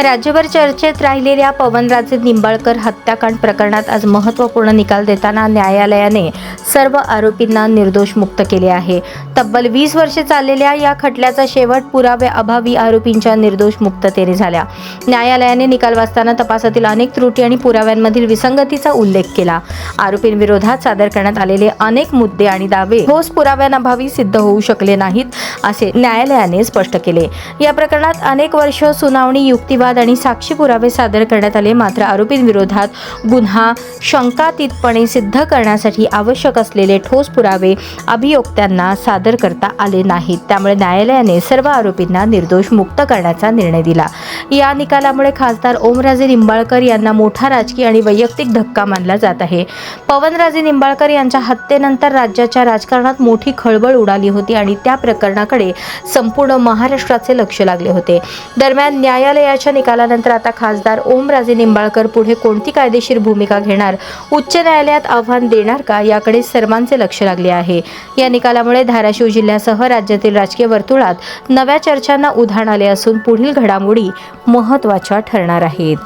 राज्यभर चर्चेत राहिलेल्या पवनराजे निंबाळकर हत्याकांड प्रकरणात आज महत्त्वपूर्ण निकाल देताना न्यायालयाने सर्व आरोपींना निर्दोष मुक्त केले आहे. तब्बल 20 वर्षे चाललेल्या या खटल्याचा शेवट पुराव्याअभावी आरोपींच्या निर्दोष मुक्ततेने झाला. न्यायालयाने निकाल वाचताना तपासातील अनेक त्रुटी आणि पुराव्यांमधील विसंगतीचा उल्लेख केला. आरोपींविरोधात सादर करण्यात आलेले अनेक मुद्दे आणि दावे ठोस पुराव्यांअभावी सिद्ध होऊ शकले नाहीत, असे न्यायालयाने स्पष्ट केले. या प्रकरणात अनेक वर्ष सुनावणी, युक्तिवाद आणि साक्षी पुरावे सादर करण्यात आले, मात्र आरोपींविरोधात गुन्हा शंकातीतपणे सिद्ध करण्यासाठी आवश्यक असलेले ठोस पुरावे अभियोक्त्यांना सादर करता आले नाहीत. त्यामुळे न्यायालयाने सर्व आरोपींना निर्दोष मुक्त करण्याचा निर्णय दिला. या निकालामुळे खासदार ओमराजे निंबाळकर यांना मोठा राजकीय आणि वैयक्तिक धक्का मानला जात आहे. पवनराजे निंबाळकर यांच्या हत्येनंतर राज्याच्या राजकारणात मोठी खळबळ उडाली होती आणि त्या प्रकरणाकडे संपूर्ण महाराष्ट्राचे लक्ष लागले होते. दरम्यान न्यायालयाच्या निकालानंतर आता खासदार ओमराजे निंबाळकर पुढे कोणती कायदेशीर भूमिका घेणार, उच्च न्यायालयात आव्हान देणार का, याकडे सर्वांचे लक्ष लागले आहे. या निकालामुळे धाराशिव जिल्ह्यासह राज्यातील राजकीय वर्तुळात नव्या चर्चांना उधाण आले असून पुढील घडामोडी महत्त्वाच्या ठरणार आहेत.